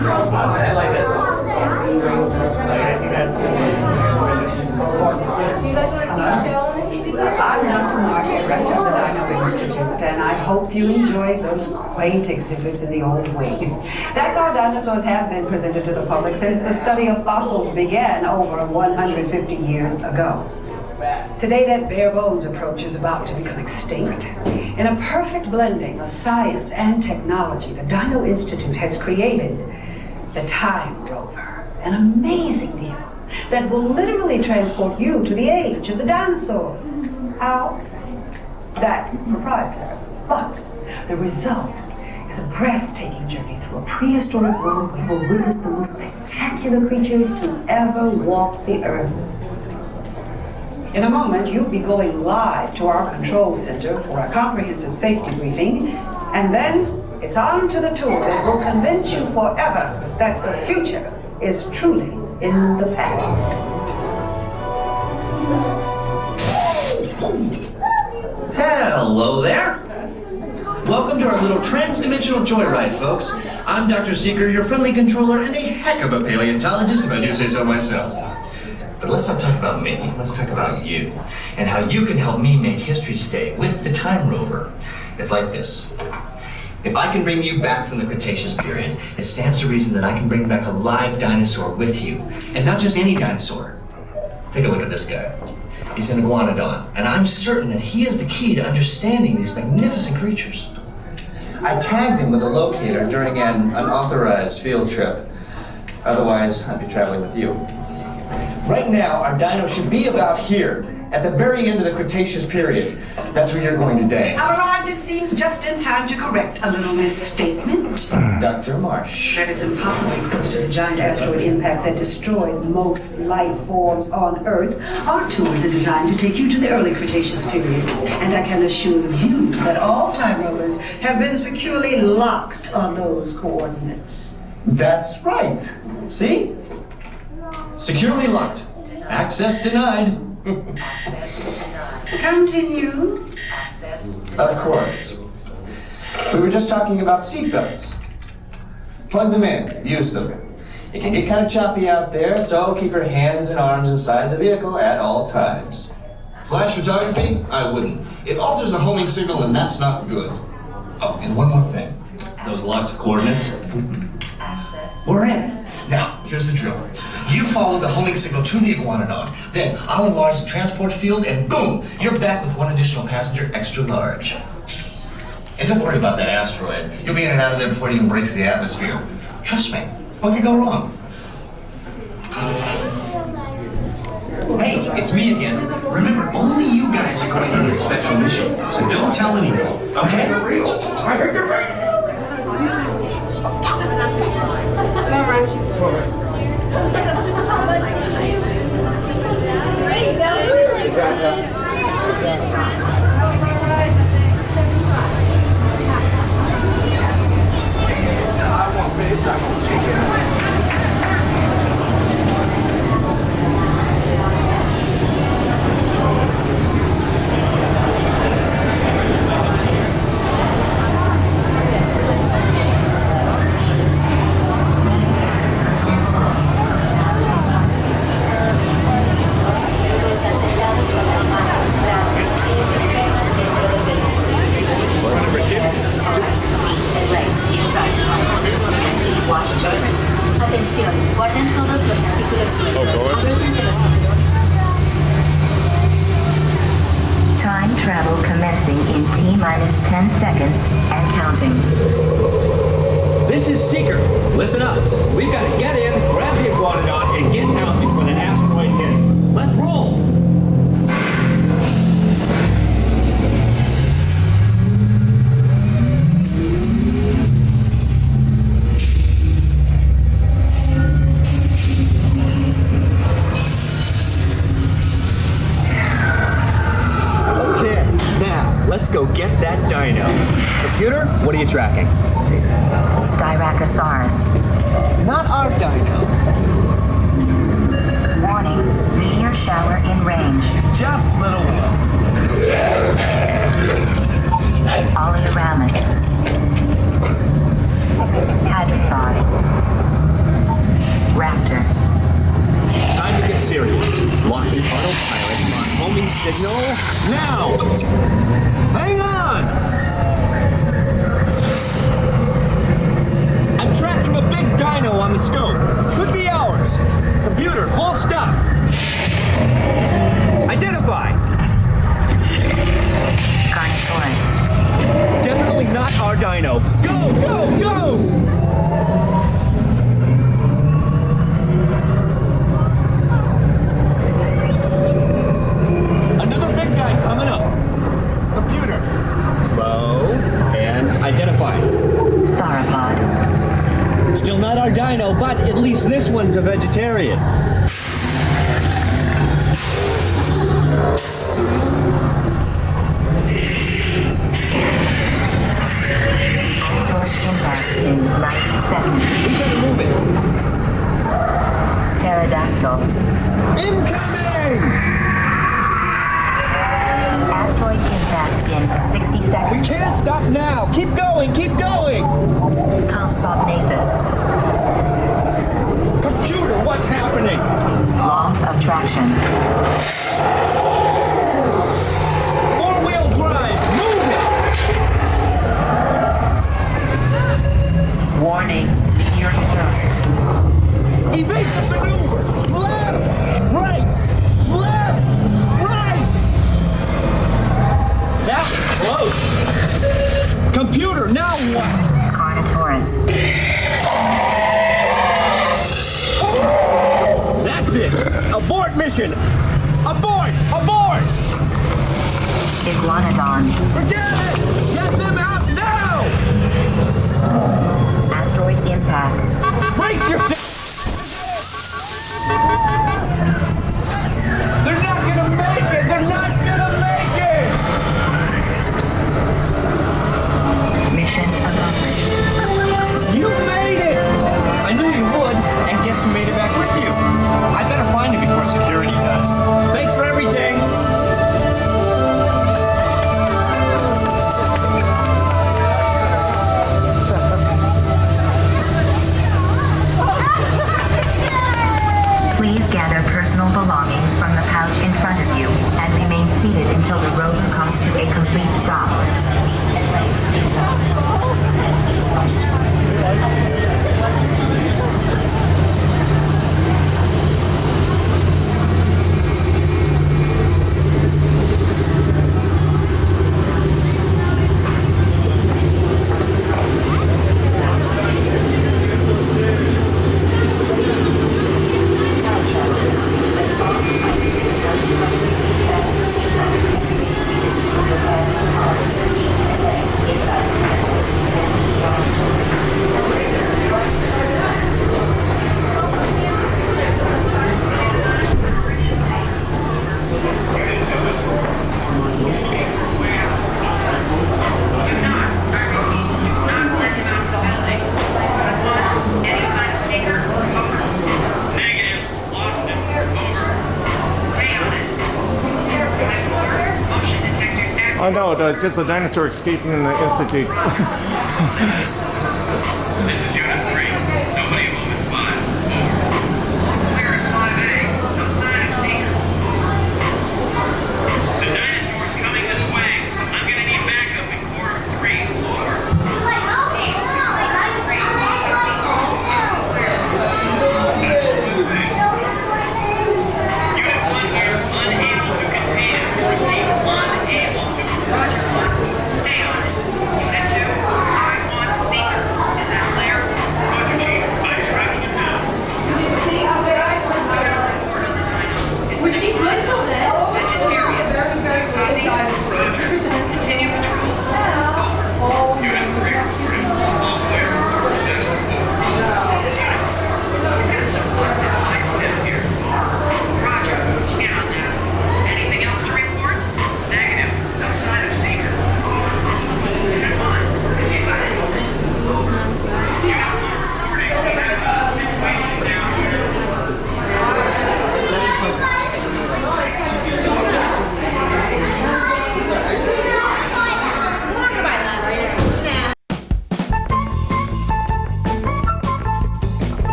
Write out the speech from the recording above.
You guys want to see a show on the TV? I'm Dr. Marsh, director of the Dino Institute, and I hope you enjoyed those quaint exhibits in the old wing. That's how dinosaurs have been presented to the public since the study of fossils began over 150 years ago. Today, that bare bones approach is about to become extinct. In a perfect blending of science and technology, the Dino Institute has created the Time Rover, an amazing vehicle that will literally transport you to the age of the dinosaurs. How? That's proprietary. But the result is a breathtaking journey through a prehistoric world where we will witness the most spectacular creatures to ever walk the earth. In a moment, you'll be going live to our control center for a comprehensive safety briefing, and then it's on to the tour that will convince you forever that the future is truly in the past. Hello there. Welcome to our little trans-dimensional joyride, folks. I'm Dr. Seeker, your friendly controller and a heck of a paleontologist, if I do say so myself. But let's not talk about me, let's talk about you, and how you can help me make history today with the Time Rover. It's like this. If I can bring you back from the Cretaceous period, it stands to reason that I can bring back a live dinosaur with you. And not just any dinosaur. Take a look at this guy. He's an iguanodon, and I'm certain that he is the key to understanding these magnificent creatures. I tagged him with a locator during an unauthorized field trip. Otherwise, I'd be traveling with you. Right now, our dino should be about here, at the very end of the Cretaceous period. That's where you're going today. Arrived, it seems, just in time to correct a little misstatement. Dr. Marsh. That is impossibly close to the giant asteroid impact that destroyed most life forms on Earth. Our tours are designed to take you to the early Cretaceous period, and I can assure you that all time rovers have been securely locked on those coordinates. That's right. See? Securely locked. Access denied. Continue. Of course. We were just talking about seatbelts. Plug them in, use them. It can get kind of choppy out there, so keep your hands and arms inside the vehicle at all times. Flash photography? I wouldn't. It alters the homing signal, and that's not good. Oh, and one more thing. Those locked coordinates? We're in. Now, here's the drill. You follow the homing signal to the iguanodon. Then I'll enlarge the transport field, and boom, you're back with one additional passenger extra large. And don't worry about that asteroid. You'll be in and out of there before it even breaks the atmosphere. Trust me, what could go wrong? Hey, it's me again. Remember, only you guys are going on this special mission, so don't tell anyone, okay? I heard the rain! Atención, guarden todos los artículos suyos. Abróchense los Time travel commencing in T-minus 10 seconds and counting. This is Seeker. Listen up. We've got to get in, grab the iguanodon, and get out before the asteroid hits. Let's roll! Let's go get that dino. Computer, what are you tracking? Styracosaurus. Not our dino. Warning, meteor shower in range. Just little one. Oleoramus. Hadrosaur. signal now. Hang on! I'm tracking a big dino on the scope. Could be ours. Computer, full stop. Identify. Carnotaurus. Definitely not our dino. Go, go, go! Another big guy coming up. Computer. Slow and identify. Sauropod. Still not our dino, but at least this one's a vegetarian. Impact in 90 seconds. We better move it. Pterodactyl. Incoming! Asteroid impact in 60 We seconds. can't stop now. Keep going, keep going. Compsognathus. Computer, what's happening? Loss of traction. Four-wheel drive, move it! Warning. Meteor strike. Evasive maneuver! Left! Right! Left! Right! That was close! Computer, now what? Carnotaurus. That's it! Abort mission! Abort! Abort! Iguanodon. Forget it! Get them out now! Asteroid impact. Brace yourself! They're not gonna make it! They're not gonna make it! Mission accomplished. You made it! I knew you would, and guess who made it back with you? I better find him before security does. Thanks for everything! Please gather personal belongings from the pouch in front of you and remain seated until the rover comes to a complete stop. I know, just a dinosaur escaping in the institute.